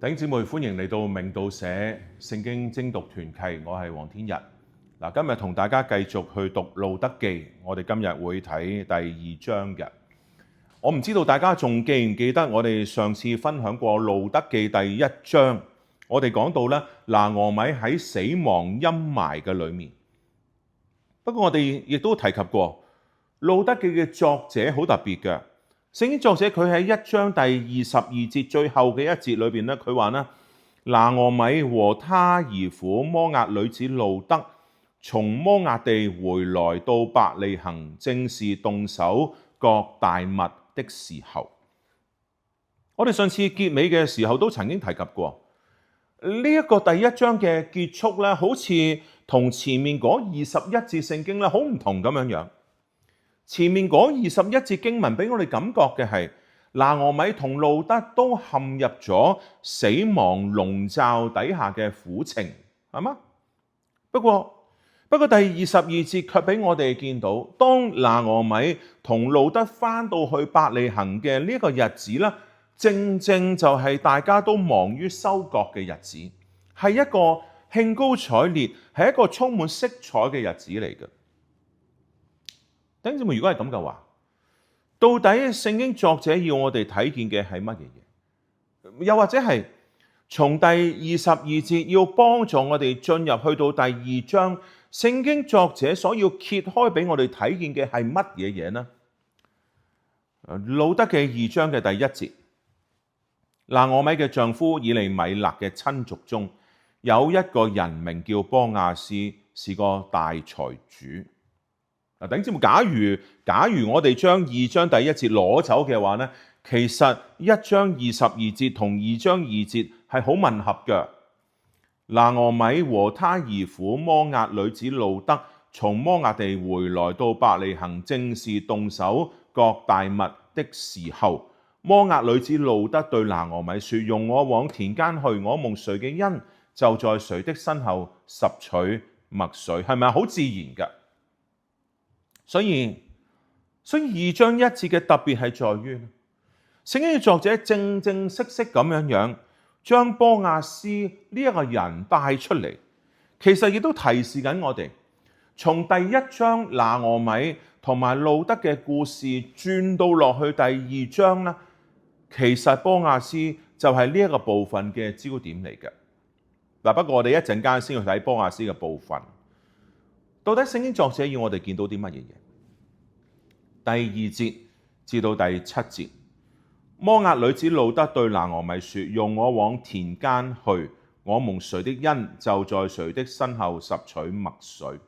弟兄姊妹，歡迎嚟到明道社聖經精讀團契，我係黃天日。今日同大家繼續去讀路得記，我哋今日會睇第2章嘅。我唔知道大家仲記唔記得我哋上次分享過路得記第1章，我哋講到咧拿俄米喺死亡陰霾嘅裏面。不過我哋亦都提及過路得記嘅作者好特別嘅。聖經作者佢喺1章第22節最後嘅一節裏邊咧，佢話咧拿俄米和他兒婦摩押女子路得從摩押地回來到伯利恆，正是動手割大麥的時候。我哋上次結尾嘅時候都曾經提及過，呢一個第1章嘅結束咧，好似同前面嗰21節聖經咧好唔同咁樣。前面嗰21節經文俾我哋感覺嘅係拿俄米同路得都陷入咗死亡籠罩底下嘅苦情，係嘛？不過第22節卻俾我哋見到，當拿俄米同路得翻到去伯利恆嘅呢個日子咧，正正就係大家都忙於收割嘅日子，係一個興高采烈，係一個充滿色彩嘅日子嚟嘅。弟兄姊妹，如果係咁嘅話，到底聖經作者要我哋睇見嘅係乜嘢嘢？又或者係從第22節要幫助我哋進入去到第2章，聖經作者所要揭開俾我哋睇見嘅係乜嘢嘢呢？路得嘅2章嘅第1節，拿俄米嘅丈夫以利米勒嘅親族中有一個人名叫波亞斯，是個大財主。弟兄姊妹，假如我哋將2章第1節攞走嘅話呢，其實1章22節同2章2節係好吻合嘅。拿俄米和他兒婦摩押女子路得從摩押地回來到伯利恆，正是動手割大麥的時候。摩押女子路得對拿俄米說：容我往田間去，我蒙誰嘅恩，就在誰的身後拾取麥穗。係咪好自然嘅？所以2章1節嘅特別係在於，聖經嘅作者正正式式咁樣將波亞斯呢一個人帶出嚟，其實亦都提示緊我哋，從第1章拿俄米同埋路得嘅故事轉到落去第2章啦，其實波亞斯就係呢一個部分嘅焦點嚟嘅。不過我哋一陣間先去睇波亞斯嘅部分。到底聖經作者要我哋見到啲乜嘢嘢？第2節至到第7節，摩押女子路得對拿俄米說：容我往田間去，我蒙誰的恩，就在誰的身後拾取麥穗。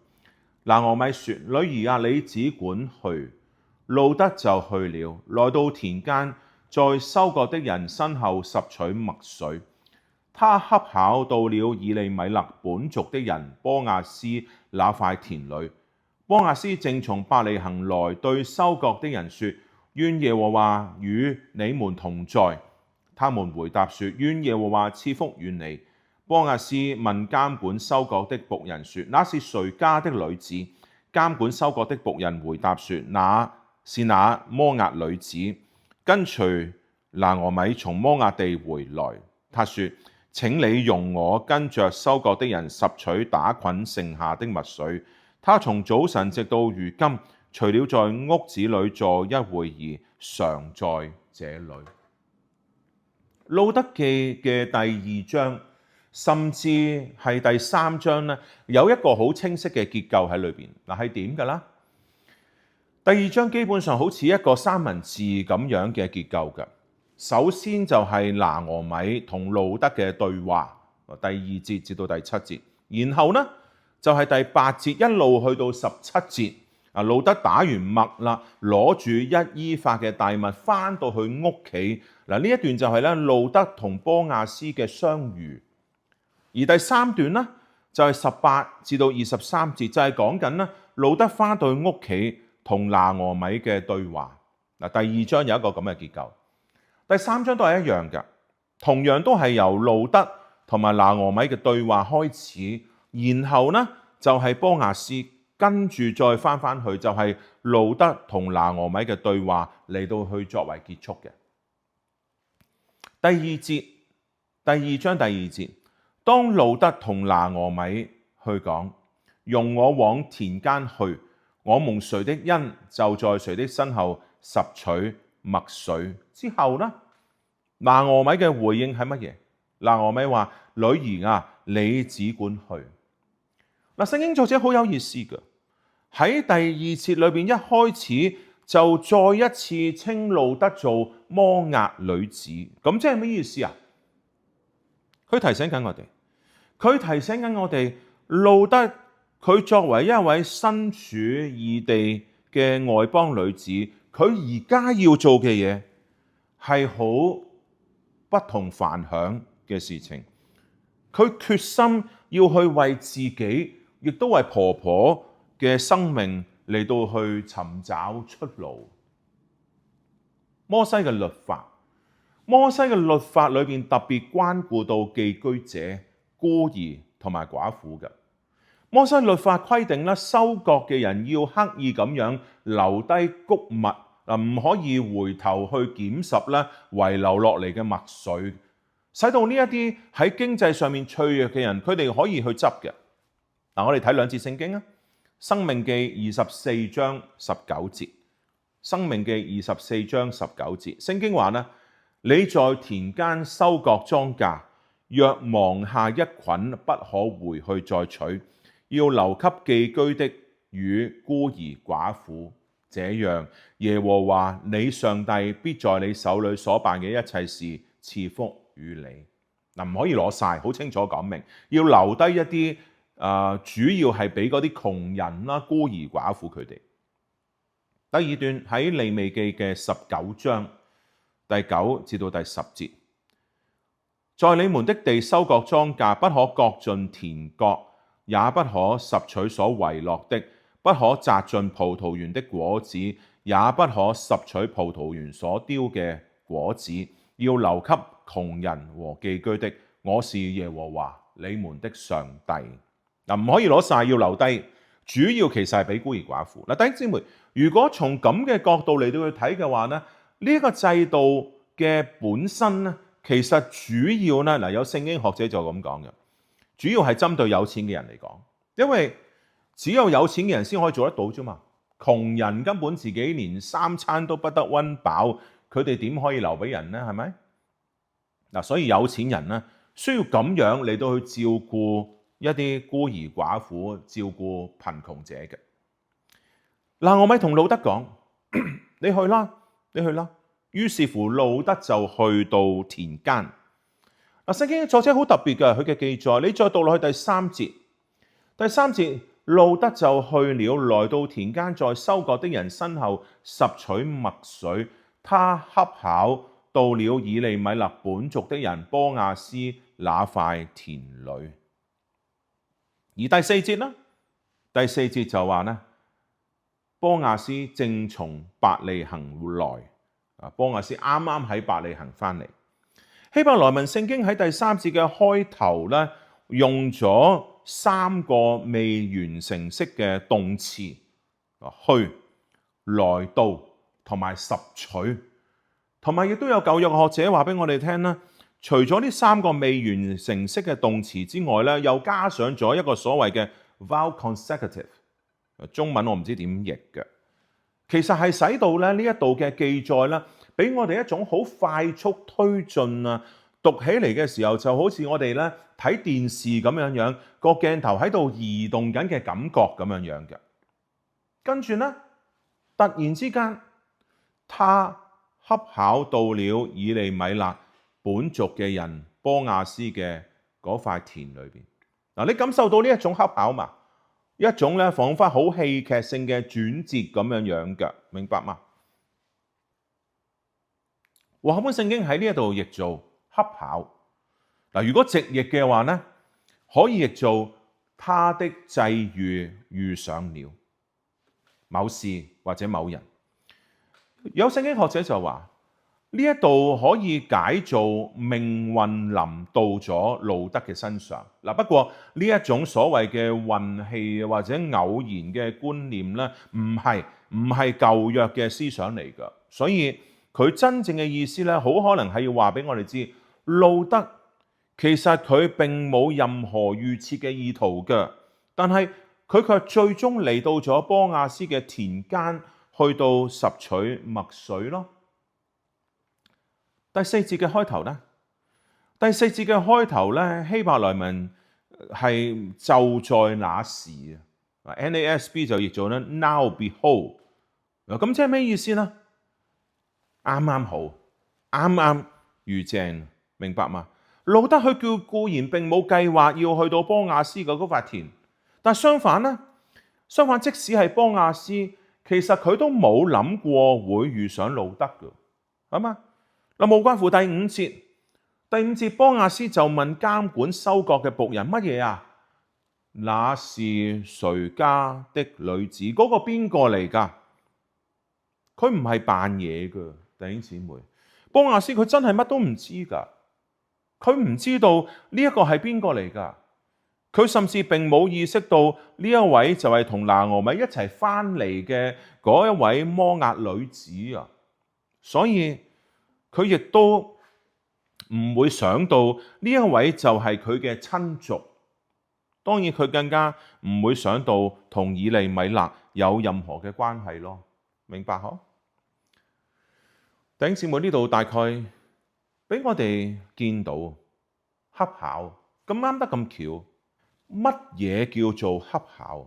拿俄米說：女兒啊，你只管去。路得就去了，來到田間，在收割的人身後拾取麥穗。他恰巧到了以利米勒本族的人波亞斯那塊田裏。波亞斯正從伯利恆來，對收割的人說：願耶和華與你們同在。他們回答說：願耶和華賜福與你。波亞斯問監管收割的僕人說：那是誰家的女子？監管收割的僕人回答說：那是那摩押女子，跟隨拿俄米從摩押地回來。他說：請你容我跟着收割的人拾取打捆剩下的麥穗。他從早晨直到如今，除了在屋子裏坐一會兒，常在這裏。路得記嘅第2章，甚至係第3章咧，有一個好清晰嘅結構喺裏邊。係點㗎啦？第2章基本上好似一個三文治咁樣嘅結構嘅。首先就係拿俄米同路得嘅對話，第2節至到第7節，然後呢就係第8節一路去到17節。路得打完麥啦，攞住1伊法嘅大麥翻到去屋企。呢一段就係咧路得同波亞斯嘅相遇。而第3段呢，就係18至到23節，就係講緊咧路得翻到去屋企同拿俄米嘅對話。第2章有一個咁嘅結構。第3章都係一樣嘅，同樣都係由路得同埋拿俄米嘅對話開始，然後呢就係波亞斯，跟住再翻去就係路得同拿俄米嘅對話嚟到去作為結束嘅。第2節第2章第2節，當路得同拿俄米去講，容我往田間去，我蒙誰的恩，就在誰的身後拾取麥穗。之後呢，拿俄米嘅回應係乜嘢？拿俄米話：女兒啊，你只管去。嗱，聖經作者好有意思㗎，喺第2節裏邊一開始就再一次稱路得做摩押女子，咁即係咩意思啊？佢提醒緊我哋，路得佢作為一位身處異地嘅外邦女子，佢而家要做嘅嘢係好不同凡響嘅事情。佢決心要去為自己，亦都為婆婆嘅生命嚟到去尋找出路。摩西嘅律法裏邊特別關顧到寄居者、孤兒同埋寡婦嘅。摩西律法規定咧，收割嘅人要刻意咁樣留低穀物，唔可以回頭去撿拾咧遺留落嚟嘅麥穗，使到呢一啲喺經濟上面脆弱嘅人，佢哋可以去執嘅。嗱，我哋睇2節聖經啊，《申命記》24章19節，《申命記》24章19節，聖經話呢：你在田間收割莊稼，若忘下一捆，不可回去再取，要留給寄居的與孤兒寡婦。這樣，耶和華你上帝必在你手裏所辦嘅一切事賜福與你。嗱，唔可以攞晒，好清楚講明，要留低一啲。主要係俾嗰啲窮人啦、孤兒寡婦佢哋。第2段喺利未記嘅19章第9至到第10節，在你們的地收割莊稼，不可割盡田角，也不可拾取所遺落的，不可摘盡葡萄園的果子，也不可拾取葡萄園所丟嘅果子，要留給窮人和寄居的。我是耶和華你們的上帝。嗱，唔可以攞晒，要留低。主要其實係俾孤兒寡婦。嗱，弟兄姊妹，如果從咁嘅角度嚟到去睇嘅話呢，呢一個制度嘅本身呢，其實主要呢，嗱，有聖經學者就咁講嘅，主要係針對有錢嘅人嚟講，因為只有有錢嘅人先可以做得到啫嘛。窮人根本自己連3餐都不得溫飽，佢哋點可以留俾人呢？係咪？嗱，所以有錢人呢，需要咁樣嚟到去照顧一啲孤兒寡婦，照顧貧窮者嘅。嗱，我咪同路得講，你去啦。於是乎，路得就去到田間。嗱，聖經作者好特別嘅，佢嘅記載，你再讀落去第3節，路得就去了，來到田間，在收割的人身後拾取麥穗。他恰巧到了以利米勒本族的人波亞斯那塊田裏。而第4節就話呢，波亞斯正從伯利恆來，波亞斯啱啱喺伯利恆翻嚟。希伯來文聖經喺第3節嘅開頭呢，用咗3個未完成式嘅動詞，去、來到同埋拾取，同埋亦都有舊約學者話俾我哋聽啦。除咗呢3個未完成式嘅動詞之外咧，又加上咗一個所謂嘅 vowel consecutive， 中文我唔知點譯嘅，其實係使到咧呢一度嘅記載咧，俾我哋一種好快速推進啊，讀起嚟嘅時候就好似我哋咧睇電視咁樣，個鏡頭喺度移動緊嘅感覺咁樣嘅。跟住咧，突然之間，他恰巧到了以利米勒本族嘅人波亞斯嘅嗰塊田裏邊。嗱，你感受到呢一種恰巧嘛？一種咧彷彿好戲劇性嘅轉折咁樣嘅，明白嗎？和合本聖經喺呢一度譯做恰巧。嗱，如果直譯嘅話咧，可以譯做他的際遇遇上了某事或者某人。有聖經學者就話，呢一度可以解做命運臨到咗路得嘅身上。嗱，不過呢一種所謂嘅運氣或者偶然嘅觀念咧，唔係舊約嘅思想嚟㗎。所以佢真正嘅意思咧，好可能係要話俾我哋知，路得其實佢並冇任何預設嘅意圖嘅，但係佢卻最終嚟到咗波亞斯嘅田間，去到拾取麥穗咯。第四節嘅開頭呢？第四節嘅開頭呢，希伯來文係就在那時啊 ，NASB 就譯做咧 Now behold。咁即係咩意思呢？啱啱好，啱啱遇正，明白嗎？路得佢固然並冇計劃要去到波亞斯嘅嗰塊田，但相反呢，即使係波亞斯，其實佢都冇諗過會遇上路得嘅，係嘛？嗱，無關乎第五節，波亞斯就問監管收割嘅僕人乜嘢啊？那是誰家的女子？嗰個邊個嚟㗎？佢唔係扮嘢㗎，弟兄姊妹。波亞斯佢真係乜都唔知㗎，佢唔知道呢一個係邊個嚟㗎。佢甚至並冇意識到呢一位就係同拿俄米一齊翻嚟嘅嗰一位摩押女子啊，所以佢亦都唔會想到呢一位就係佢嘅親族。當然佢更加唔會想到同以利米勒有任何嘅關係咯，明白嗬？弟兄姊妹，呢度大概俾我哋見到恰巧咁啱得咁巧。乜嘢叫做恰巧？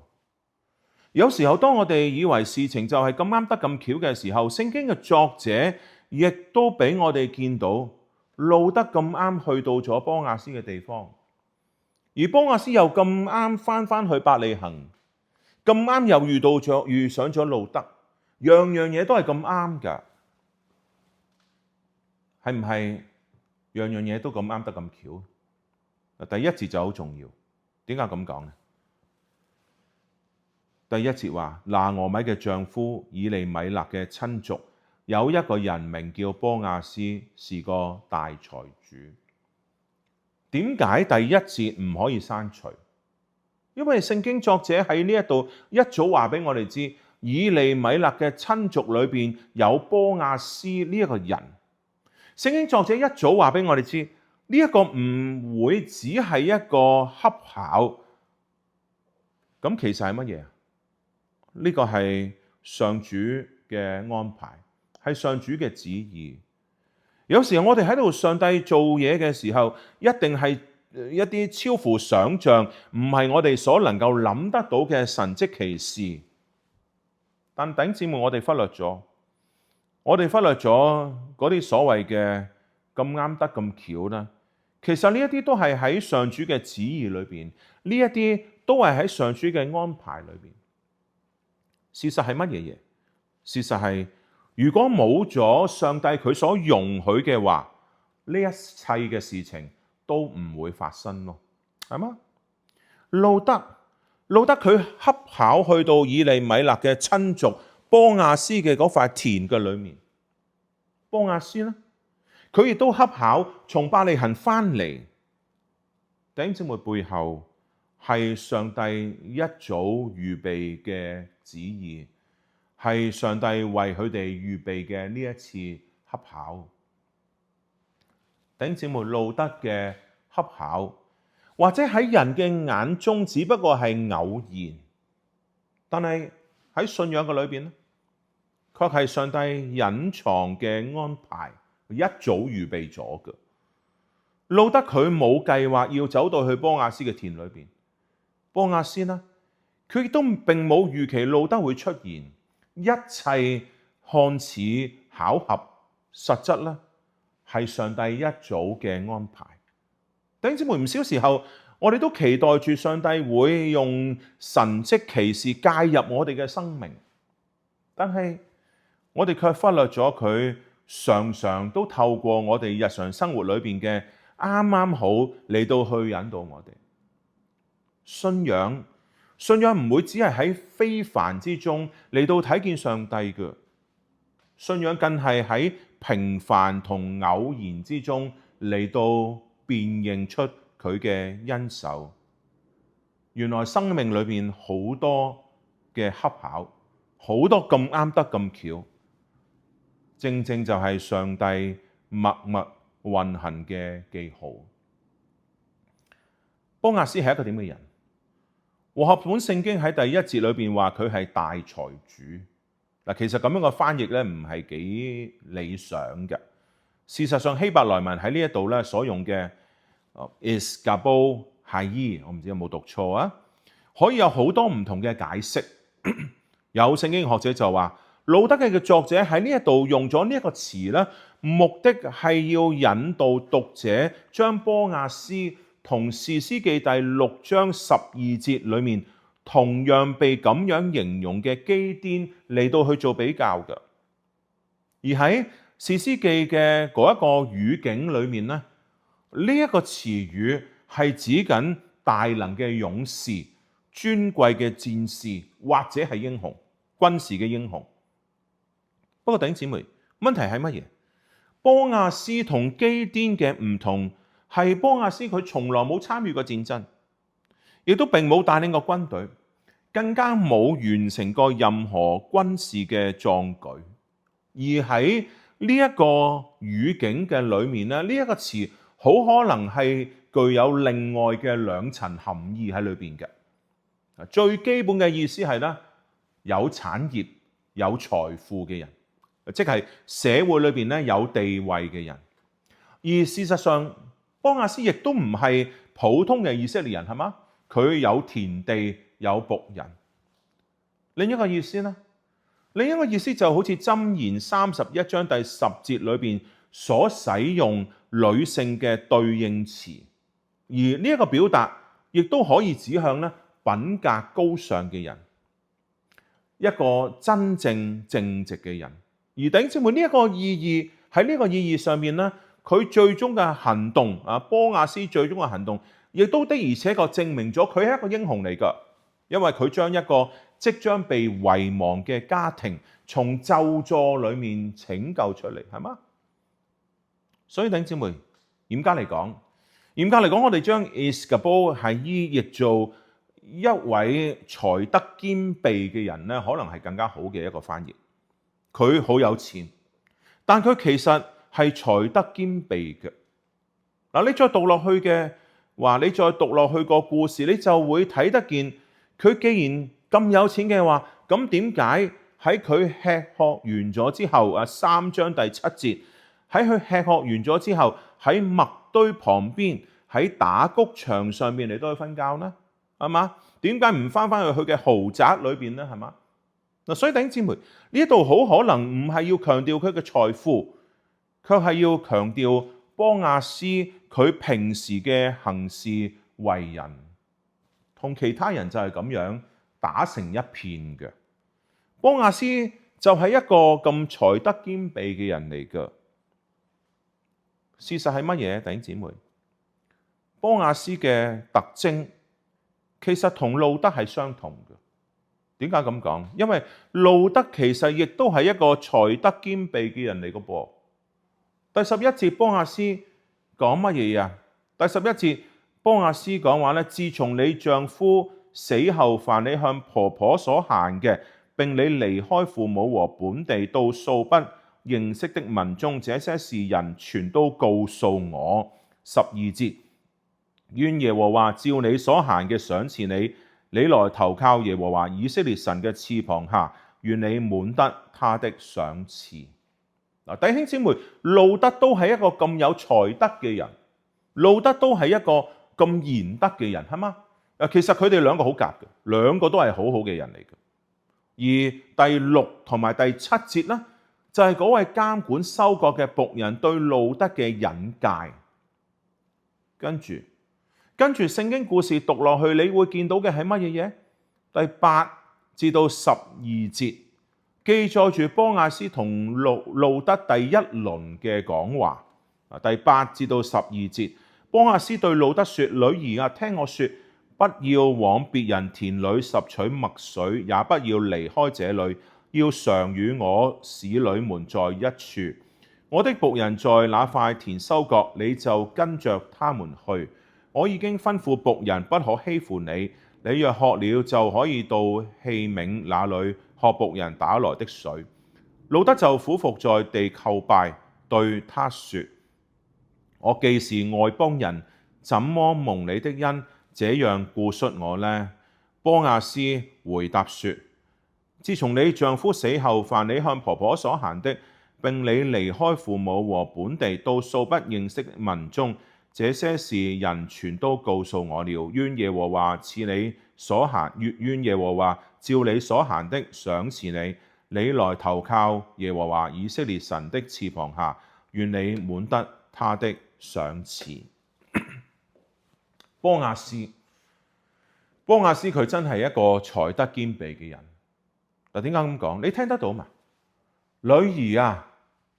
有時候當我哋以為事情就係咁啱得咁巧嘅時候，聖經嘅作者亦都俾我哋見到路得咁啱去到咗波亞斯嘅地方，而波亞斯又咁啱翻去伯利恆，咁啱又遇上咗路得，樣樣嘢都係咁啱㗎，係唔係樣樣嘢都咁啱得咁巧？第一節就好重要。點解咁講呢？第一節話拿俄米嘅丈夫以利米勒嘅親族有一個人名叫波亞斯，是個大財主。點解第一節唔可以刪除？因為聖經作者喺呢一度一早話俾我哋知，以利米勒嘅親族裏邊有波亞斯呢一個人。聖經作者一早話俾我哋知。呢一個唔會只係一個恰巧，咁其實係乜嘢？呢個係上主嘅安排，係上主嘅旨意。有時候我哋喺度上帝做嘢嘅時候，一定係一啲超乎想象，唔係我哋所能夠諗得到嘅神蹟奇事。但弟兄姊妹，我哋忽略咗嗰啲所謂嘅咁啱得咁巧啦。其實呢一啲都係喺上主嘅旨意裏邊，呢一啲都係喺上主嘅安排裏邊。事實係乜嘢嘢？事實係如果冇咗上帝佢所容許嘅話，呢一切嘅事情都唔會發生咯，係嘛？路得佢恰巧去到以利米勒嘅親族波亞斯嘅嗰塊田嘅裏面，波亞斯呢？佢亦都恰巧從伯利恆翻嚟。弟兄姊妹，背後係上帝一早預備嘅旨意，係上帝為佢哋預備嘅呢一次恰巧。弟兄姊妹，路得嘅恰巧，或者喺人嘅眼中只不過係偶然，但係喺信仰嘅裏邊咧，卻係上帝隱藏嘅安排。一早預備咗嘅。路得佢冇計劃要走到去波亞斯嘅田裏邊。波亞斯呢，佢亦都並冇預期路得會出現。一切看似巧合，實質呢係上帝一早嘅安排。弟兄姊妹，唔少時候我哋都期待住上帝會用神蹟奇事介入我哋嘅生命，但係我哋卻忽略咗佢常常都透過我哋日常生活裏邊嘅啱啱好嚟到去引導我哋。信仰唔會只係喺非凡之中嚟到睇見上帝嘅，信仰更係喺平凡同偶然之中嚟到辨認出佢嘅恩手。原來生命裏邊好多嘅恰巧，好多咁啱得咁巧，正正就係上帝默默運行嘅記號。波亞斯係一個點嘅人？和合本聖經喺第1節裏邊話佢係大財主。嗱，其實咁樣嘅翻譯咧唔係幾理想嘅。事實上希伯來文喺呢一度咧所用嘅 Isgabo Hayi， 我唔知有冇讀錯啊，可以有好多唔同嘅解釋。有聖經學者就話，路得記嘅作者喺呢一度用咗呢一個詞咧，目的係要引導讀者將波亞斯同士師記第6章12節裏面同樣被咁樣形容嘅基甸嚟到去做比較嘅。而喺士師記嘅嗰一個語境裏面咧，呢一個詞語係指緊大能嘅勇士、尊貴嘅戰士或者係英雄、軍事嘅英雄。不過弟兄姊妹，問題係乜嘢？波亞斯同基甸嘅唔同係波亞斯佢從來冇參與過戰爭，亦都並冇帶領過軍隊，更加冇完成過任何軍事嘅壯舉。而喺呢一個語境嘅裏面咧，呢一個詞好可能係具有另外嘅兩層含義喺裏邊嘅。最基本嘅意思係咧，有產業、有財富嘅人，即係社會裏邊咧有地位嘅人。而事實上，波亞斯亦都唔係普通嘅以色列人，係嘛？佢有田地，有僕人。另一個意思呢？另一個意思就好似箴言31章第10節裏邊所使用女性嘅對應詞，而呢一個表達亦都可以指向咧品格高尚嘅人，一個真正正直嘅人。而弟兄姊妹，呢一個意義喺呢個意義上面咧，佢最終嘅行動啊，波亞斯最終嘅行動，亦都的而且確證明咗佢係一個英雄嚟㗎，因為佢將一個即將被遺忘嘅家庭從咒詛裏面拯救出嚟，係嘛？所以弟兄姊妹，嚴格嚟講，我哋將 Isgabo Hayi譯做一位才德兼備嘅人咧，可能係更加好嘅一個翻譯。佢好有錢，但佢其實係才德兼備嘅。嗱，你再讀落去嘅話，你再讀落去個故事，你就會睇得見佢既然咁有錢嘅話，咁點解喺佢吃喝完咗之後3章第7節，喺佢吃喝完咗之後，喺麥堆旁邊，喺打谷場上面嚟到去瞓覺呢？係嘛？點解唔翻去佢嘅豪宅裏邊呢？係嘛？嗱，所以弟兄姊妹，呢度好可能唔係要強調佢嘅財富，卻係要強調波亞斯佢平時嘅行事為人，同其他人就係咁樣打成一片嘅。波亞斯就係一個咁才德兼備嘅人嚟嘅。事實係乜嘢？弟兄姊妹，波亞斯嘅特徵其實同路得係相同嘅。點解咁講？因為路得其實亦都係一個才德兼備嘅人嚟嘅噃。第11節波亞斯講乜嘢啊？第11節波亞斯講話咧，自從你丈夫死後，凡你向婆婆所行嘅，並你離開父母和本地到素不認識的民中，這些事人全都告訴我。12節，願耶和華照你所行嘅賞賜你，你來投靠耶和華以色列神嘅翅膀下，願你滿得他的賞賜。嗱，弟兄姊妹，路得都係一個咁有才德嘅人，路得都係一個咁賢德嘅人，係嘛？其實佢哋兩個好夾嘅，兩個都係好好嘅人嚟嘅。而第6同埋第7節呢，就係嗰位監管收割嘅僕人對路得嘅引介。跟住聖經故事讀落去，你會見到嘅係乜嘢嘢？第8至到12節記載住波亞斯同路得第一輪嘅講話。第8至到12節，波亞斯對路得說：女兒啊，聽我說，不要往別人田裏拾取麥穗，也不要離開這裏，要常與我使女們在一處。我的僕人在那塊田收割，你就跟着他們去。我已經吩咐僕人不可欺負你，你若渴了，就可以到器皿那裏喝僕人打來的水。路得就俯伏在地叩拜，對他說：我既是外邦人，怎麼蒙你的恩，這樣顧恤我呢？波亞斯回答說：自從你丈夫死後，凡你向婆婆所行的，並你離開父母和本地到素不認識的民中，這些事人全都告訴我了。願耶和華賜你所行，願耶和華照你所行的賞賜你。你來投靠耶和華以色列神的翅膀下，願你滿得他的賞賜。波亞斯佢真係一個才德兼備嘅人。嗱，點解咁講？你聽得到嘛？女兒啊，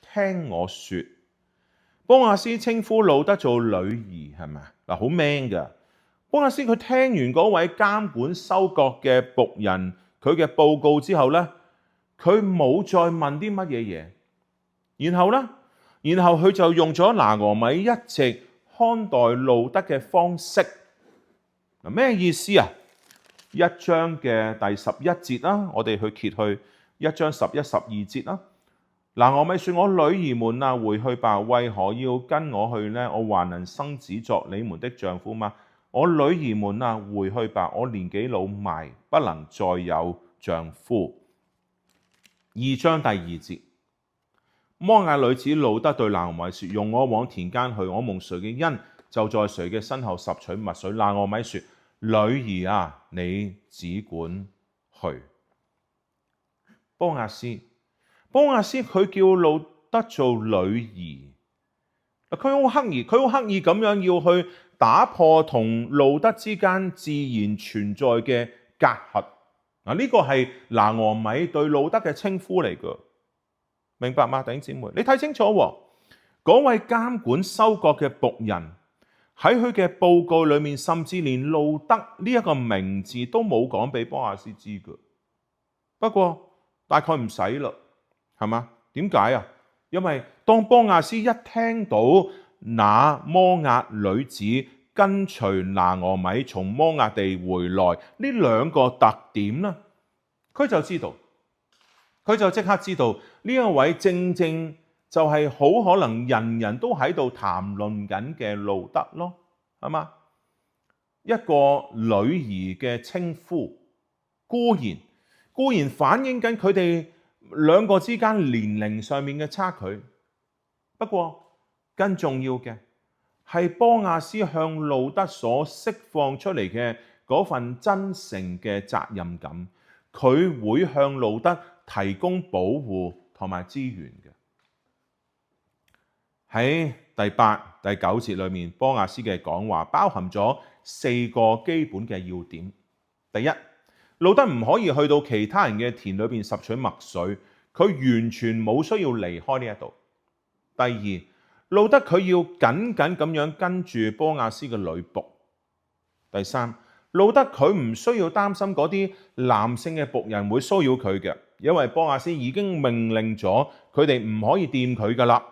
聽我說。波亞斯稱呼路得做女兒，係咪？嗱，好 man 噶。波亞斯佢聽完嗰位監管收割嘅僕人佢嘅報告之後咧，佢冇再問啲乜嘢嘢，然後佢就用咗拿俄米一直看待路得嘅方式。嗱，咩意思啊？1章嘅第11節啦，我哋去揭去1章11、12節啦。拿俄米說：我女兒們啊，回去吧，為何要跟我去呢？我還能生子作你們的丈夫嗎？我女兒們啊，回去吧，我年紀老邁，不能再有丈夫。2章第2節，摩押女子路得對拿俄米說：用我往田間去，我蒙誰嘅恩，就在誰嘅身後拾取麥穗。拿俄米說：女兒啊，你只管去。波亞斯佢叫路得做女兒，佢好刻意咁樣要去打破同路得之間自然存在嘅隔閡。嗱，呢個係拿俄米對路得嘅稱呼嚟㗎，明白嗎？弟兄姊妹，你睇清楚喎，嗰位監管收割嘅僕人喺佢嘅報告裏面，甚至連路得呢一個名字都冇講俾波亞斯知㗎。不過大概唔使啦，係嘛？點解啊？因為當波亞斯一聽到那摩押女子跟隨拿俄米從摩押地回來呢兩個特點呢，佢就即刻知道呢一位正正就係好可能人人都喺度談論緊嘅路得咯，係嘛？一個女兒嘅稱呼固然反映緊佢哋兩個之間年齡上面嘅差距，不過更重要嘅係波亞斯向路得所釋放出嚟嘅嗰份真誠嘅責任感，佢會向路得提供保護同埋資源嘅。喺第8、第9節裏面，波亞斯嘅講話包含咗4個基本嘅要點。第一，路得唔可以去到其他人嘅田裏邊拾取麥穗，佢完全冇需要離開呢一度。第二，路得佢要緊緊咁樣跟住波亞斯嘅女僕。第三，路得佢唔需要擔心嗰啲男性嘅僕人會騷擾佢嘅，因為波亞斯已經命令咗佢哋唔可以掂佢噶啦。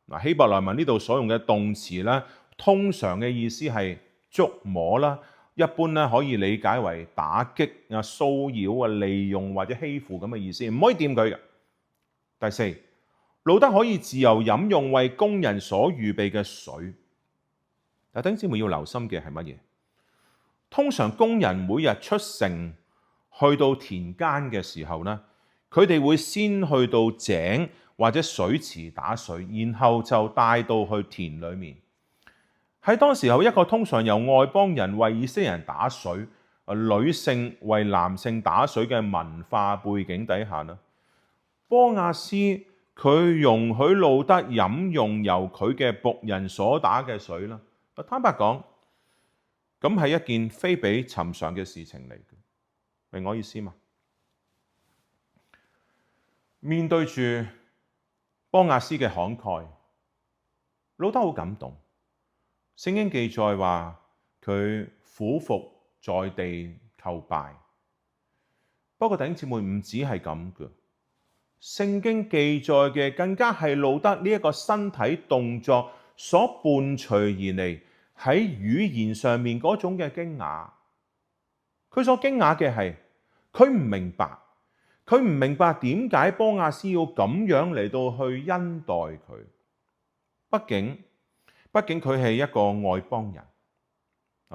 嗱，希伯來文呢度所用嘅動詞咧，通常嘅意思係觸摸啦，一般咧可以理解為打擊啊、騷擾啊、利用或者欺負咁嘅意思，唔可以掂佢嘅。第四，路得可以自由飲用為工人所預備嘅水。但弟兄姊妹要留心嘅係乜嘢？通常工人每日出城去到田間嘅時候呢，佢哋會先去到井或者水池打水，然後就帶到去田裏面。喺當時候一個通常由外邦人為以色列人打水，女性為男性打水嘅文化背景底下呢，波亞斯佢容許路得飲用由佢嘅僕人所打嘅水啦。坦白講，咁係一件非比尋常嘅事情嚟嘅，明我意思嘛？面對住波亞斯嘅慷慨，路得好感動。聖經記載話佢俯伏在地叩拜。不過弟兄姊妹，唔止係咁嘅，聖經記載嘅更加係路得呢一個身體動作所伴隨而嚟喺語言上面嗰種嘅驚訝。佢所驚訝嘅係佢唔明白點解波亞斯要咁樣嚟到去恩待佢。畢竟佢係一個外邦人，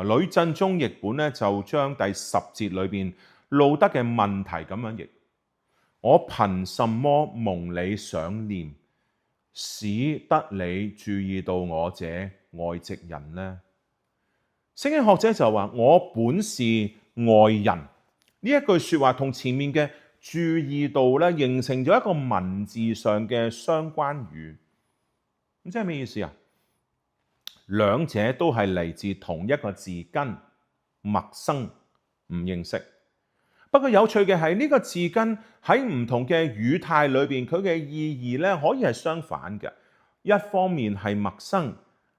呂振中譯本咧就將第10節裏邊路德嘅問題咁樣譯：我憑什麼蒙你想念，使得你注意到我這外籍人呢？聖經學者就話：我本是外人。呢一句說話同前面嘅注意到咧，形成咗一個文字上嘅相關語。咁即係咩意思啊？兩者都係嚟自同一個字根，陌生，唔認識。不過有趣嘅係呢個字根喺唔同嘅語態裏邊，佢嘅意義咧可以係相反嘅。一方面係陌生，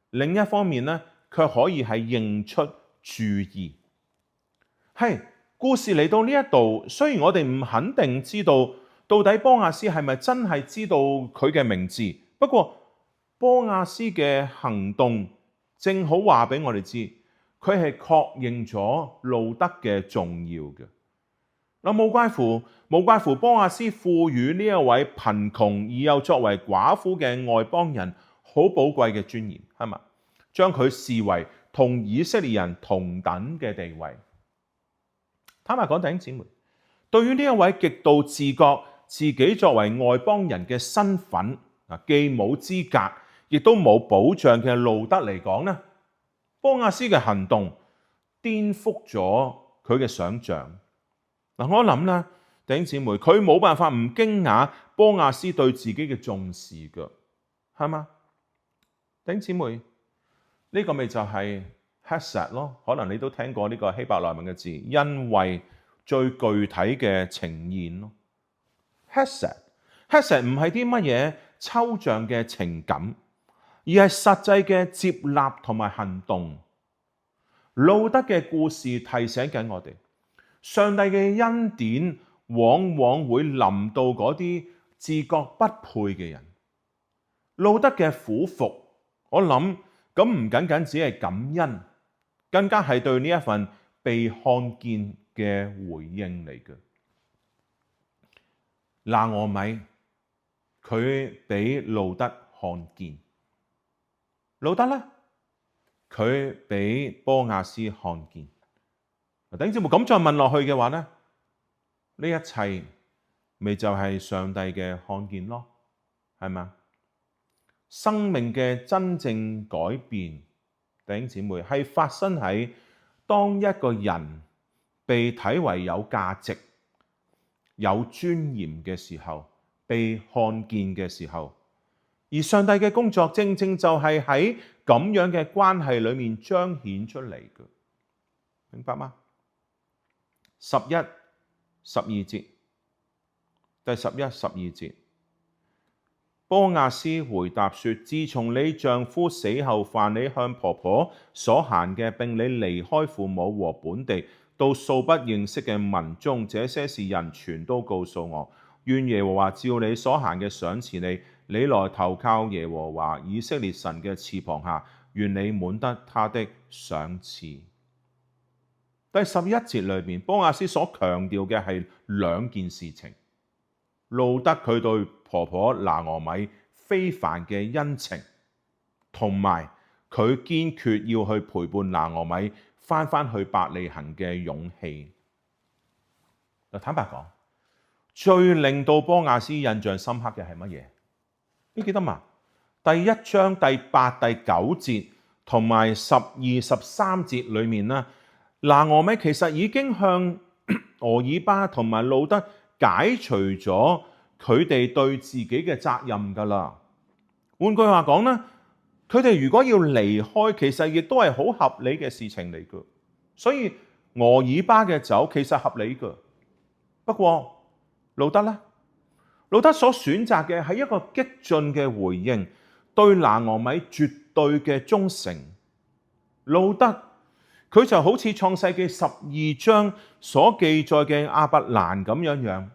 另一方面咧卻可以係認出、注意。係故事嚟到呢一度，雖然我哋唔肯定知道到底波亞斯係咪真係知道佢嘅名字，不過波亞斯嘅行動正好話俾我哋知，佢係確認咗路德嘅重要嘅。嗱，無怪乎波亞斯賦予呢一位貧窮而又作為寡婦嘅外邦人好寶貴嘅尊嚴，係嘛？將佢視為同以色列人同等嘅地位。坦白講，弟兄姊妹，對於呢一位極度自覺自己作為外邦人嘅身份，既冇資格，亦都冇保障嘅路德嚟講咧，波亞斯嘅行動顛覆咗佢嘅想像。我諗咧，弟兄姊妹，佢冇辦法唔驚訝波亞斯對自己嘅重視㗎，係嘛？弟兄姊妹，呢個咪就係 Hesed 咯，可能你都聽過呢個希伯來文嘅字，因為最具體嘅呈現咯。Hesed 唔係啲乜嘢抽象嘅情感，而係實際嘅接納同埋行動。路德嘅故事提醒緊我哋，上帝嘅恩典往往會臨到嗰啲自覺不配嘅人。路德嘅俯伏，我諗咁唔僅僅只係感恩，更加係對呢一份被看見嘅回應嚟嘅。拿俄米佢俾路德看見，路德咧佢俾波亞斯看見。弟兄姊妹，咁再問落去嘅話咧，呢一切咪就係上帝嘅看見咯，係嘛？生命嘅真正改變，弟兄姊妹，係發生喺當一個人被睇為有價值、有尊嚴嘅時候，被看見嘅時候，而上帝嘅工作正正就係喺咁樣嘅關係裏面彰顯出嚟嘅，明白嗎？11、12節，第11、12節，波亞斯回答說：自從你丈夫死後，凡你向婆婆所行嘅，並你離開父母和本地，到素不認識嘅民中，這些事人全都告訴我。願耶和華照你所行嘅賞賜你，你來投靠耶和華以色列神嘅翅膀下，願你滿得他的賞賜。第11節裏面，波亞斯所強調嘅係兩件事情：路德佢對婆婆拿俄米非凡嘅恩情，同埋佢堅決要去陪伴拿俄米翻去伯利恆嘅勇氣。坦白講，最令到波亞斯印象深刻嘅係乜嘢？你記得嘛？第1章第8、第9節同埋12、13節裏面呢，拿俄米其實已經向俄珥巴同埋路德解除咗佢哋對自己嘅責任噶啦。換句話講呢，佢哋如果要離開，其實亦都係好合理嘅事情嚟噶。所以俄珥巴嘅走其實合理噶。不過路德呢？路德所選擇嘅係一個激進嘅回應，對拿俄米絕對嘅忠誠。路德佢就好似創世記12章所記載嘅亞伯蘭咁樣，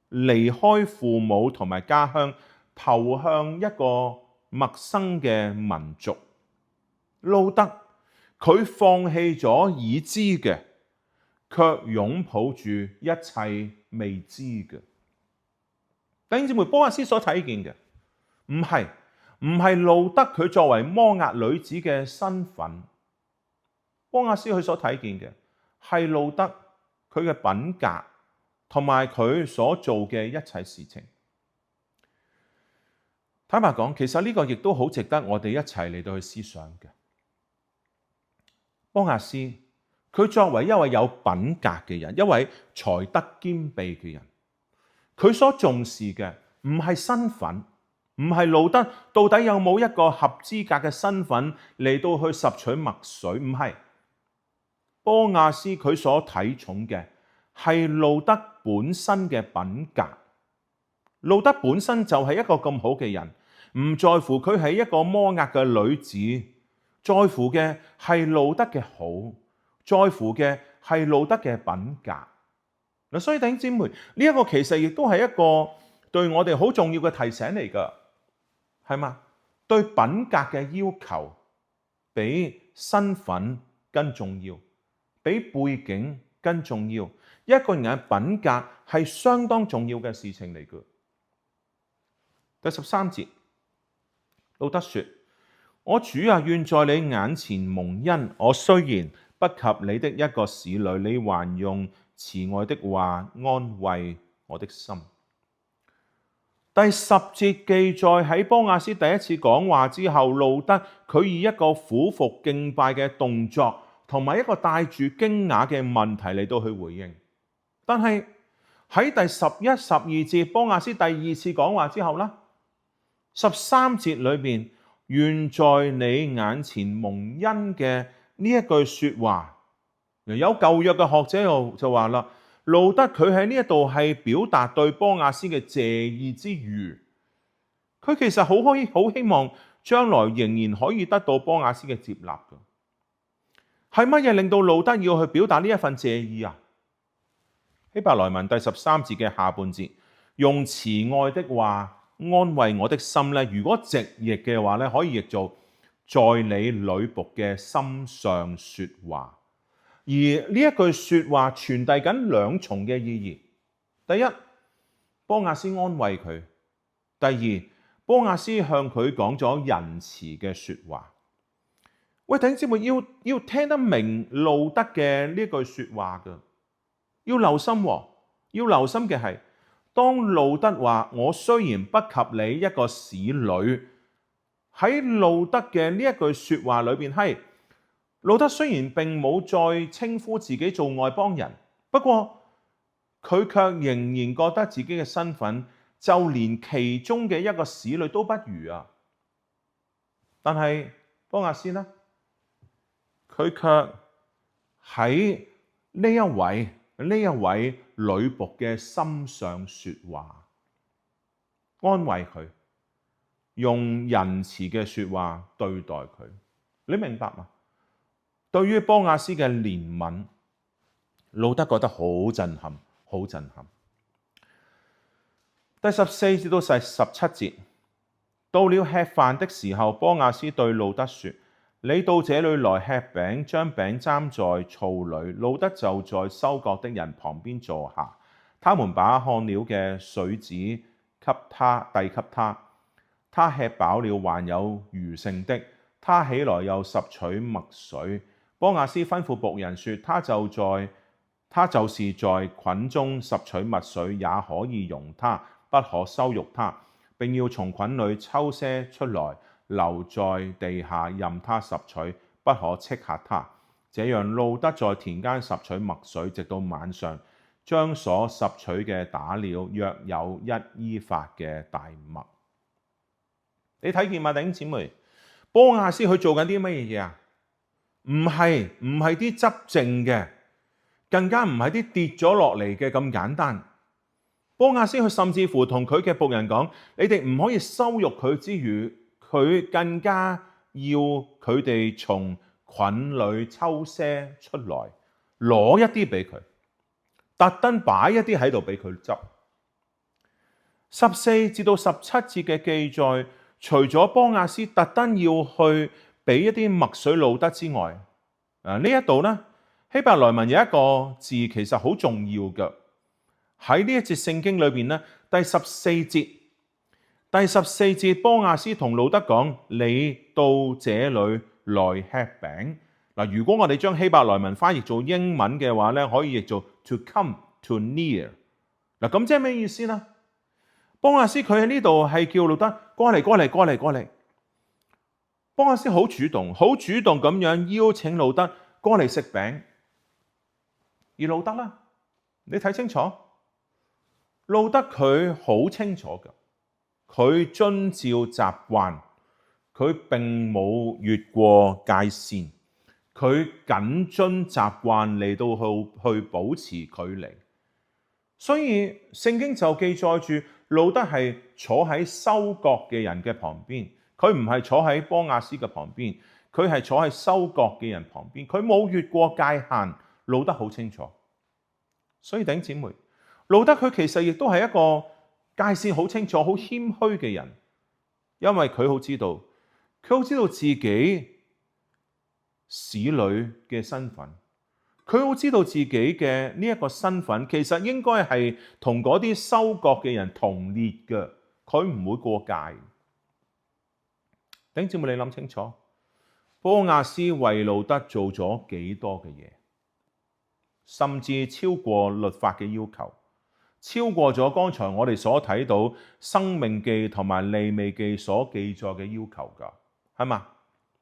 離開父母同埋家鄉，投向一個陌生嘅民族。路德佢放棄咗已知嘅，卻擁抱住一切未知嘅。弟兄姊妹，波亞斯所睇見嘅唔係路德佢作為摩押女子嘅身份，波亞斯佢所睇見嘅係路德佢嘅品格同埋佢所做嘅一切事情。坦白講，其實呢個亦都好值得我哋一齊嚟到去思想嘅。波亞斯佢作為一位有品格嘅人，一位才德兼備嘅人，佢所重視嘅唔係身份，唔係路德到底有冇一個合資格嘅身份嚟到去拾取麥穗，唔係。波亞斯佢所睇重嘅係路德本身嘅品格。路德本身就係一個咁好嘅人，唔在乎佢係一個摩押嘅女子，在乎嘅係路德嘅好，在乎嘅係路德嘅品格。嗱，所以弟兄姊妹，呢一個其實亦都係一個對我哋好重要嘅提醒嚟㗎，係嘛？對品格嘅要求比身份更重要，比背景更重要。一個人嘅品格係相當重要嘅事情嚟㗎。第13節，路德說：我主啊，願在你眼前蒙恩。我雖然不及你的一個使女，你還用慈愛的話安慰我的心。第10節記載喺波亞斯第一次講話之後，路德佢以一個俯伏敬拜嘅動作，同埋一個帶住驚訝嘅問題嚟到去回應。但係喺第11、12節，波亞斯第二次講話之後啦，13節裏面，願在你眼前蒙恩嘅呢一句說話，有舊約嘅學者就話啦，路德佢喺呢一度係表達對波亞斯嘅謝意之餘，佢其實好希望將來仍然可以得到波亞斯嘅接納嘅。係乜嘢令到路德要去表達呢一份謝意啊？希伯來文第13節嘅下半節，用慈愛的話安慰我的心咧，如果直譯嘅話咧，可以譯做在你女僕嘅心上說話。而呢一句說話傳遞緊兩重嘅意義。第一，波亞斯安慰佢；第二，波亞斯向佢講咗仁慈嘅說話。喂，弟兄姊妹，要聽得明路德嘅呢句說話嘅，要留心喎，要留心嘅係，當路德話我雖然不及你一個使女，喺路德嘅呢一句說話裏邊，係路德雖然並冇再稱呼自己做外邦人，不過佢卻仍然覺得自己嘅身份就連其中嘅一個使女都不如啊。但係波亞斯呢，佢卻喺呢一位女僕嘅心上說話，安慰佢，用仁慈嘅說話對待佢。你明白嗎？對於波亞斯嘅憐憫，路德覺得好震撼，好震撼。第14節到17節，到了吃飯的時候，波亞斯對路德說：你到這裏來吃餅，將餅蘸在醋裏。路德就在收割的人旁邊坐下，他們把看了嘅穗子給他，遞給他。他吃飽了，還有餘剩的，他起來又拾取麥穗。波亞斯吩咐僕人說：他就是在捆中拾取麥穗，也可以容他，不可羞辱他，並要從捆裏抽些出來，留在地下任他拾取，不可斥嚇他。這樣路德在田間拾取麥穗，直到晚上，將所拾取嘅打了，約有1伊法嘅大麥。你睇見嗎，弟兄姊妹？波亞斯佢做緊啲乜嘢啊？唔係啲執政嘅，更加唔係啲跌咗落嚟嘅咁簡單。波亞斯佢甚至乎同佢嘅僕人講：你哋唔可以羞辱佢之餘，佢更加要佢哋從捆裏抽些出來，攞一啲俾佢，特登擺一啲喺度俾佢執。14至到17節嘅記載，除咗波亞斯特登要去俾一啲麥穗路德之外，呢一度呢，希伯來文有一個字其實好重要嘅，喺呢一節聖經裏邊呢，第14節波亞斯同路德講：你到這裏來吃餅。嗱，如果我哋將希伯來文翻譯做英文嘅話咧，可以譯做 to come to near。嗱，咁即係咩意思呢？波亞斯佢喺呢度係叫路得過嚟。波亞斯好主動咁樣邀請路得過嚟食餅。而路得啦，你睇清楚，路得佢好清楚㗎，佢遵照習慣，佢並冇越過界線，佢謹遵習慣嚟到去保持距離。所以聖經就記載住路得係坐喺收割嘅人嘅旁邊，佢唔係坐喺波亞斯嘅旁邊，佢係坐喺收割嘅人旁邊，佢冇越過界限。路得好清楚，所以弟兄姊妹，路得佢其實亦都係一個界線好清楚、好謙虛嘅人，因為佢好知道自己使女嘅身份，佢好知道自己嘅呢一個身份其實應該係同嗰啲收割嘅人同列嘅，佢唔會過界。弟兄姊妹，你諗清楚，波亞斯為路得做咗幾多嘅嘢？甚至超過律法嘅要求，超過咗剛才我哋所睇到《申命記》同埋《利未記》所記載嘅要求㗎，係嘛？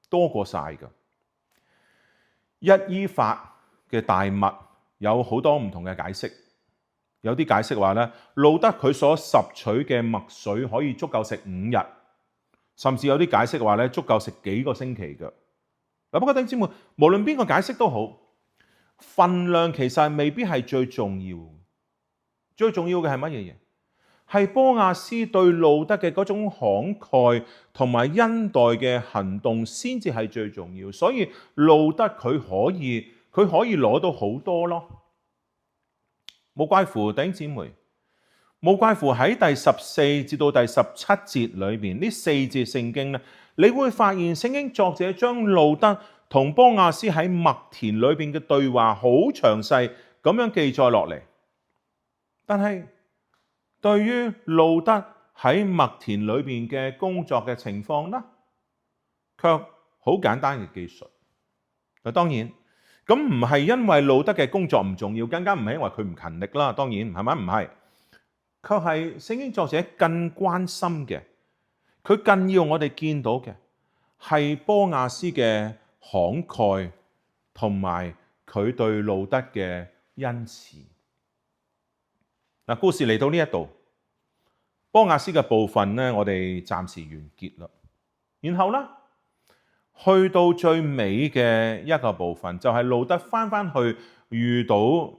多過晒㗎。一依法嘅大麥有好多唔同嘅解釋，有啲解釋話咧，路得佢所拾取嘅麥穗可以足夠食5日，甚至有啲解釋話咧，足夠食幾個星期㗎。嗱，不過弟兄姊妹，無論邊個解釋都好，份量其實未必係最重要，最重要嘅係乜嘢嘢？係波亞斯對路得嘅嗰種慷慨同埋恩待嘅行動先至係最重要。所以路得佢可以攞到好多咯，冇怪乎弟兄姊妹，冇怪乎喺第14至到第17節裏邊呢4節聖經咧，你會發現聖經作者將路得同波亞斯喺麥田裏邊嘅對話好詳細咁樣記載落嚟，但係對於路得喺麥田裏邊嘅工作嘅情況呢，卻好簡單嘅記述。嗱，當然咁唔係因為路得嘅工作唔重要，更加唔係因為佢唔勤力啦。當然係咪？唔係，卻係聖經作者更關心嘅，佢更要我哋見到嘅係波亞斯嘅慷慨同埋佢對路得嘅恩慈。嗱，故事嚟到呢一度，波亞斯嘅部分咧，我哋暫時完結啦。然後咧，去到最尾嘅一個部分，就係路得翻去遇到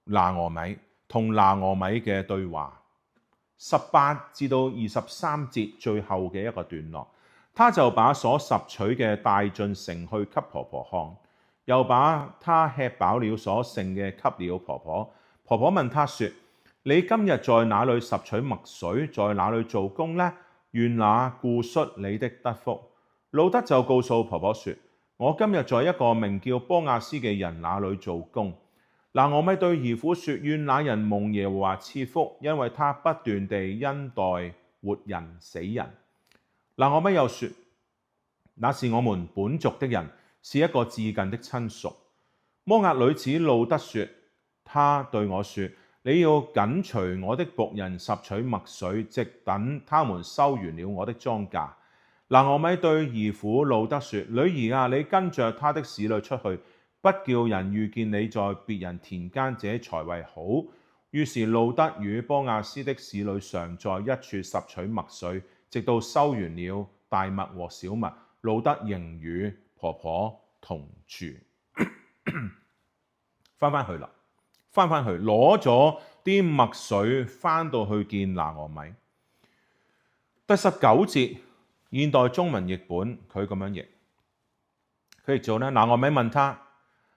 拿俄米，同拿俄米嘅對話，18至到23節最後嘅一個段落。他就把所拾取嘅帶進城去給婆婆看，又把他吃飽了所剩嘅給了婆婆。婆婆問他說：你今日在哪裏拾取麥穗，在哪裏做工呢？願那顧恤你的得福。路得就告訴婆婆說：我今日在一個名叫波亞斯嘅人那裏做工。拿俄米對兒婦說：願那人蒙耶和華賜福，因為他不斷地恩待活人死人。拿俄米又說：那是我們本族的人，是一個至近的親屬。摩押女子路得說：他對我說，你要緊隨我的僕人拾取麥穗，直等他們收完了我的莊稼。拿俄米對兒婦路得說：女兒啊，你跟着他的使女出去，不叫人遇見你在別人田間，這才為好。於是路得與波亞斯的使女常在一處拾取麥穗，直到收完了大麥和小麥，路得仍與婆婆同住。翻去啦，翻去攞咗啲麥穗，翻到去見拿俄米。第19節現代中文譯本佢咁樣譯，佢譯做咧，拿俄米問他：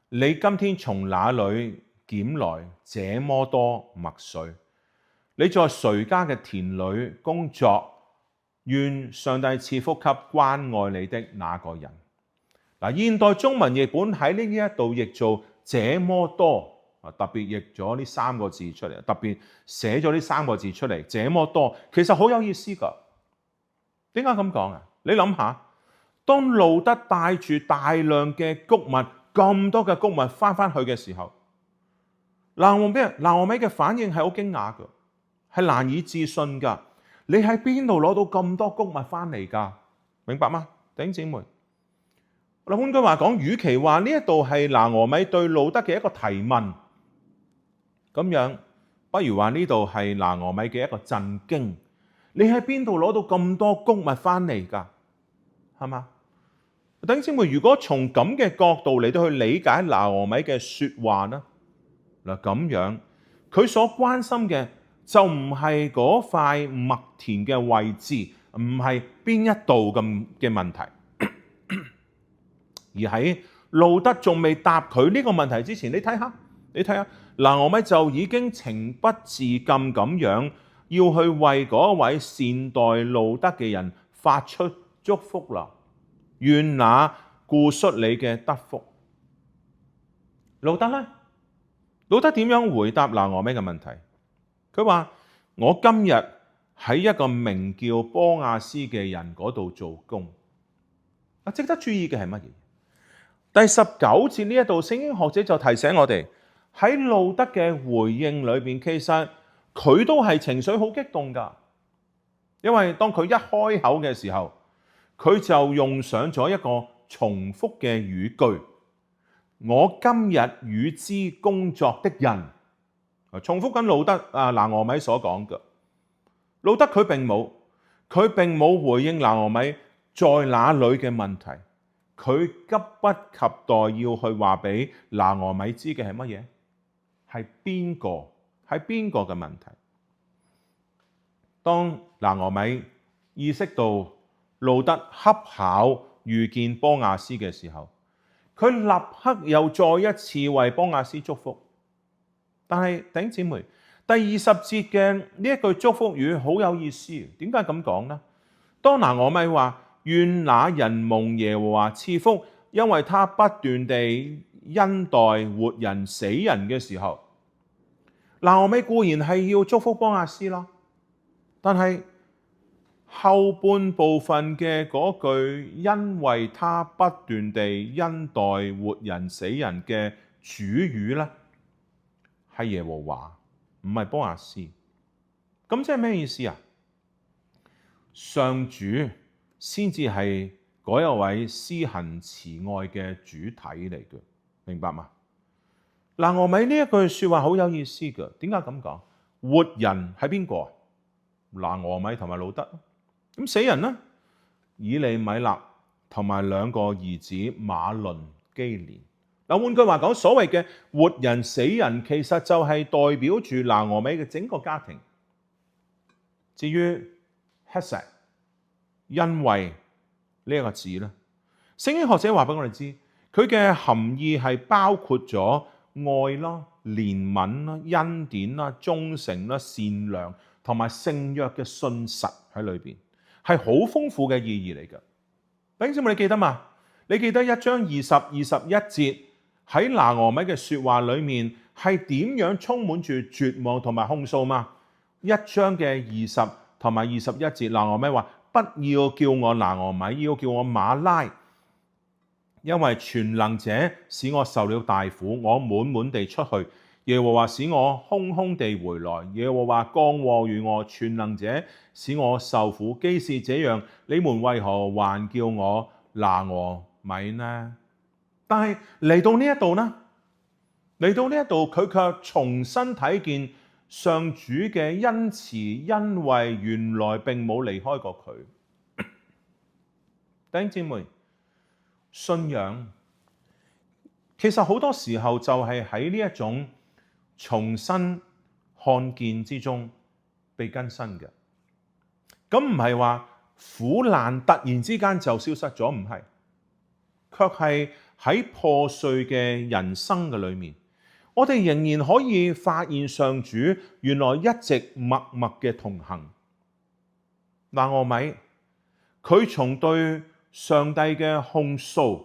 你今天從哪裏撿來這麼多麥穗？你在誰家嘅田裏工作？願上帝賜福給關愛你的那個人。嗱，現代中文譯本喺呢一度譯做這麼多，特別譯咗呢3個字出嚟，特別寫咗呢3個字出嚟，這麼多，其實好有意思噶。點解咁講啊？你諗下，當路得帶住大量嘅穀物，咁多嘅穀物翻去嘅時候，拿俄米嘅反應係好驚訝㗎，係難以置信㗎。你喺邊度攞到咁多穀物翻嚟㗎？明白嗎？弟兄姊妹，嗱，換句話講，與其話呢一度係拿俄米對路得嘅一個提問，咁樣不如話呢度係拿俄米嘅一個震驚。你喺邊度攞到咁多穀物翻嚟㗎？係嘛？弟兄姊妹，如果從咁嘅角度嚟到去理解拿俄米嘅説話呢，嗱，咁樣佢所關心嘅就唔係嗰塊麥田嘅位置，唔係邊一度咁嘅問題，而喺路得仲未答佢呢個問題之前，你睇下，拿俄米就已經情不自禁咁樣要去為嗰位善待路得嘅人發出祝福啦。願那顧恤你嘅得福。路得呢？路得點樣回答拿俄米嘅問題？佢話：我今日喺一個名叫波亞斯嘅人嗰度做工。值得注意嘅係乜嘢？第19節呢一度，聖經學者就提醒我哋喺路得嘅回應裏邊，其實佢都係情緒好激動㗎，因為當佢一開口嘅時候，佢就用上咗一個重複嘅語句：我今日與之工作的人，重複緊路得拿俄米所講嘅。路得佢並冇回應拿俄米在哪裏嘅問題，佢急不及待要去話俾拿俄米知嘅係乜嘢？係邊個嘅問題？當拿俄米意識到路得恰巧遇見波亞斯嘅時候，佢立刻又再一次為波亞斯祝福。但係弟兄姊妹，第20節嘅呢一句祝福語好有意思。點解咁講呢？當拿俄米話願那人蒙耶和華賜福，因為他不斷地恩待活人死人嘅時候，拿俄米固然係要祝福波亞斯啦，但係後半部分嘅嗰句，因為他不斷地恩待活人死人嘅主語呢，係耶和華，唔係波亞斯。咁即係咩意思啊？上主先至係嗰一位施行慈愛嘅主體嚟嘅，明白嗎？拿俄米呢一句說話好有意思嘅。點解咁講？活人係邊個？拿俄米同埋路得。咁死人呢？以利米勒同埋兩個兒子馬倫基連。嗱，換句話講，所謂嘅活人死人，其實就係代表住拿俄米嘅整個家庭。至於 Hesed， 因為呢一個字咧，聖經學者話俾我哋知，佢嘅含義係包括咗愛啦、憐憫啦、恩典啦、忠誠啦、善良同埋聖約嘅信實喺裏邊，係好豐富嘅意義嚟嘅。弟兄姊妹，你記得嘛？你記得1章20、21節喺拿俄米嘅說話裏面係點樣充滿住絕望同埋控訴嘛？1章嘅20同埋21節，拿俄米話：不要叫我拿俄米，要叫我馬拉，因為全能者使我受了大苦，我滿滿地出去，耶和華使我空空地回來，耶和華降禍於我，全能者使我受苦。既是這樣，你們為何還叫我拿俄米呢？但係嚟到呢一度呢？嚟到呢一度，佢卻重新睇見上主嘅恩慈，因為原來並冇離開過佢。弟兄姊妹，信仰其實好多時候就係喺呢一種重新看見之中被更新嘅。咁唔係話苦難突然之間就消失咗，唔係，卻係喺破碎嘅人生嘅裏面，我哋仍然可以發現上主原來一直默默嘅同行。拿俄米佢從對上帝嘅控訴，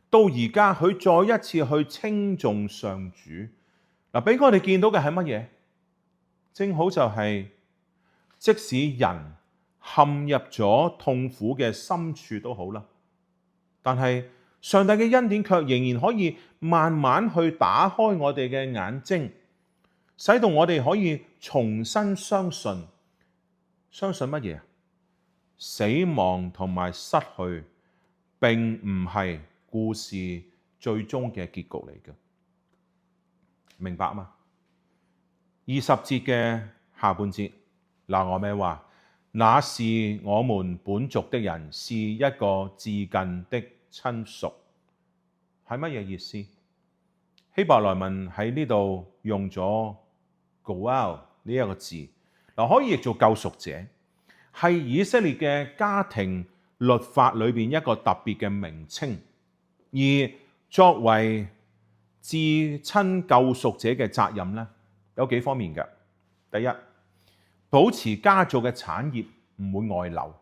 到而家佢再一次去稱頌上主。俾我哋見到嘅係乜嘢？正好就係即使人陷入咗痛苦嘅深處都好啦，但係上帝嘅恩典卻仍然可以慢慢去打開我哋嘅眼睛，使到我哋可以重新相信。相信乜嘢？死亡同埋失去並唔係故事最終嘅結局嚟嘅，明白嗎？20節嘅下半節，拿俄米話：那是我們本族的人，是一個至近的親屬。係乜嘢意思？希伯來文喺呢度用咗 goal 呢一個字，可以譯做救贖者，係以色列嘅家庭律法裏邊一個特別嘅名稱。而作為至親救贖者嘅責任咧，有幾方面嘅。第一，保持家族嘅產業唔會外流；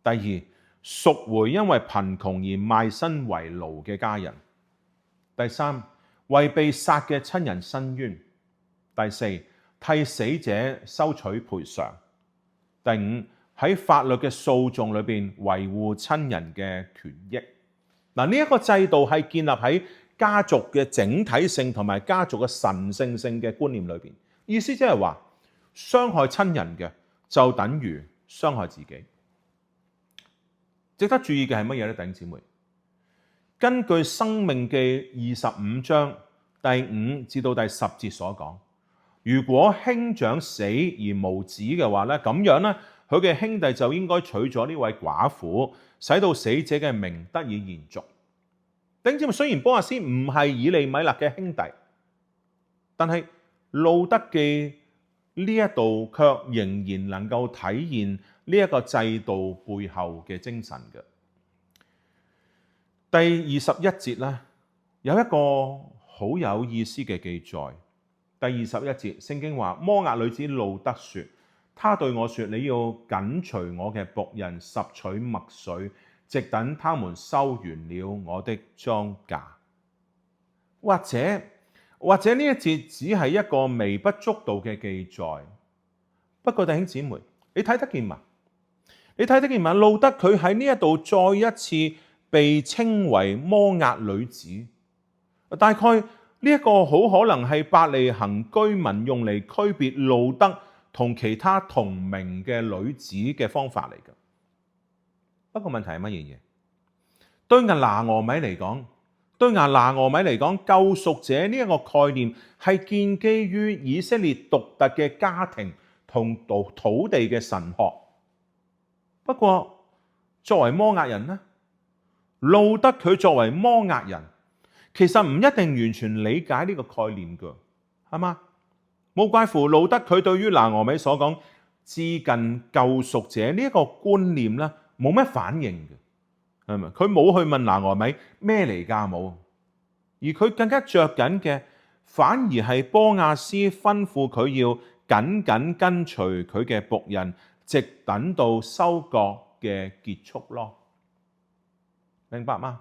第二，贖回因為貧窮而賣身為奴嘅家人；第三，為被殺嘅親人申冤；第四，替死者收取賠償；第五，喺法律嘅訴訟裏邊維護親人嘅權益。嗱，呢一個制度係建立喺家族嘅整體性同埋家族嘅神聖性嘅觀念裏邊。意思即係話，傷害親人嘅就等於傷害自己。值得注意嘅係乜嘢咧，弟兄姊妹？根據《申命記》25章第5至到第10節所講，如果兄長死而無子嘅話咧，咁樣咧，佢嘅兄弟就應該娶咗呢位寡婦，使到死者嘅名得以延續。弟兄姊妹，雖然波阿斯唔係以利米勒嘅兄弟，但係路德記呢一度卻仍然能夠體現呢一個制度背後嘅精神嘅。第21節咧，有一個好有意思嘅記載。第21節，聖經話：摩押女子路德說，他對我說，你要緊隨我嘅僕人拾取麥穗，直等他們收完了我的莊稼。或者呢一節只係一個微不足道嘅記載。不過弟兄姊妹，你睇得見嘛？你睇得見嘛？路德佢喺呢一度再一次被稱為摩押女子。大概呢一個好可能係伯利恆居民用嚟區別路德同其他同名嘅女子嘅方法嚟嘅。不過問題係乜嘢嘢？對拿俄米嚟講，救贖者呢一個概念係建基於以色列獨特嘅家庭同土地嘅神學。不過作為摩押人呢，路德佢作為摩押人，其實唔一定完全理解呢個概念㗎，係嘛？冇怪乎路德佢對於拿俄米所講至近救贖者呢一個觀念咧，冇乜反應嘅，係咪？佢冇去問拿俄米咩嚟㗎，冇。而佢更加着緊嘅，反而係波亞斯吩咐佢要緊緊跟隨佢嘅僕人，直等到收割嘅結束咯。明白嗎？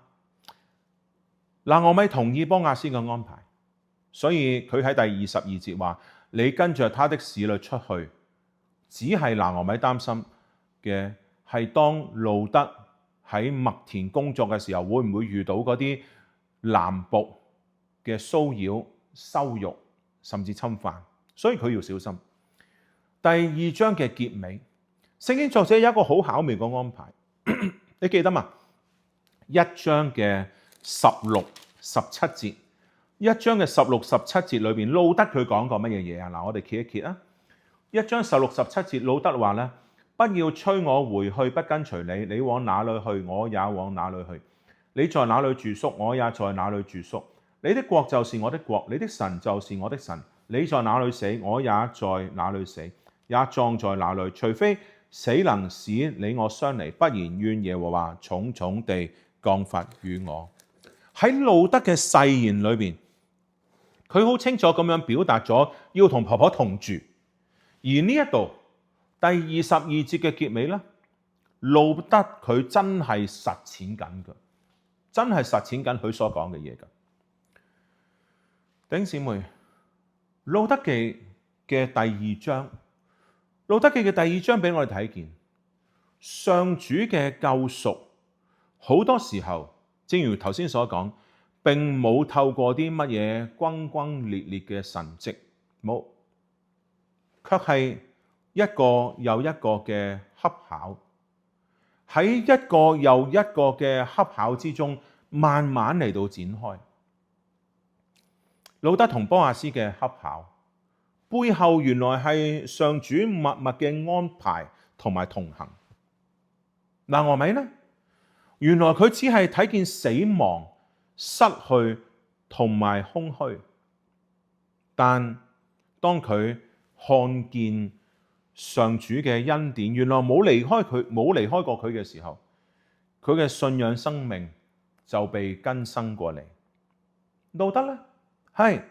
拿俄米同意波亞斯嘅安排，所以佢喺第22節話：你跟着他的使女出去。只係拿俄米擔心嘅係，當路德喺麥田工作嘅時候，會唔會遇到嗰啲男僕嘅騷擾、羞辱，甚至侵犯？所以佢要小心。第2章嘅結尾，聖經作者有一個好巧妙嘅安排，你記得嘛？1章嘅16、17節，1章嘅16、17節裏邊，路德佢講過乜嘢嘢啊？嗱，我哋揭一揭啊！1章16、17節，路德話咧：不要催我回去，不跟隨你。你往哪裏去，我也往哪裏去。你在哪裏住宿，我也在哪裏住宿。你的國就是我的國，你的神就是我的神。你在哪裏死，我也在哪裏死，也葬在哪裏。除非死能使你我相離，不然願耶和華重重地降罰與我。喺路德嘅誓言裏邊，佢好清楚咁樣表達咗要同婆婆同住。而呢一度第22節嘅結尾咧，路德佢真係實踐緊嘅，真係實踐緊佢所講嘅嘢㗎。弟兄姊妹，路德記嘅第2章，路德記嘅第2章俾我哋睇見上主嘅救贖好多時候，正如頭先所講，並冇透過啲乜嘢轟轟烈烈嘅神蹟，冇，卻係一個又一個嘅恰巧，喺一個又一個嘅恰巧之中，慢慢嚟到展開。路得同波亞斯嘅恰巧，背後原來係上主默默嘅安排同埋同行。拿俄米呢？原來佢只係睇見死亡、失去同埋空虛，但當佢看見上主嘅恩典，原來冇離開過佢嘅時候，佢嘅信仰生命就被更新過嚟。路得呢？係，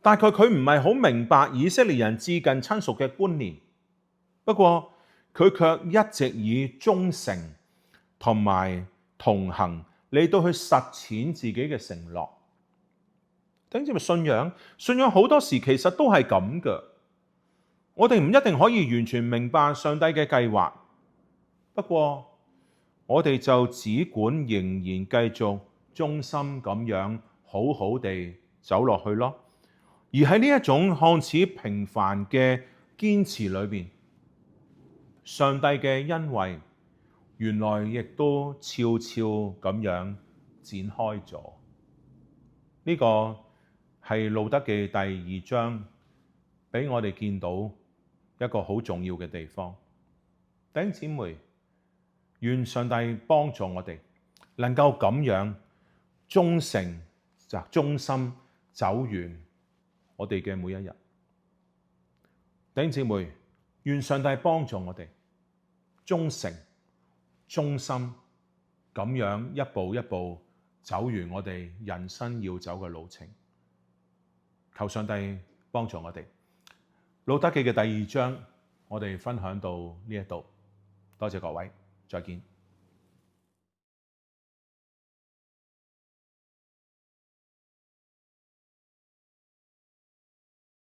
大概佢唔係好明白以色列人至近親屬嘅觀念，不過佢卻一直以忠誠同埋同行嚟到去實踐自己嘅承諾。等於信仰好多時其實都係咁嘅。我哋唔一定可以完全明白上帝嘅計劃，不過我哋就只管仍然繼續忠心咁樣好好地走落去咯。而喺呢一種看似平凡嘅堅持裏邊，上帝嘅恩惠原來亦都悄悄咁樣展開咗。呢個係路得記第2章俾我哋見到一個好重要嘅地方。弟兄姊妹，願上帝幫助我哋能夠咁樣忠誠忠心走完我哋嘅每一日。弟兄姊妹，願上帝幫助我哋忠誠忠心咁樣一步一步走完我哋人生要走嘅路程。求上帝幫助我哋。路得記嘅第2章，我哋分享到呢一度，多謝各位，再見。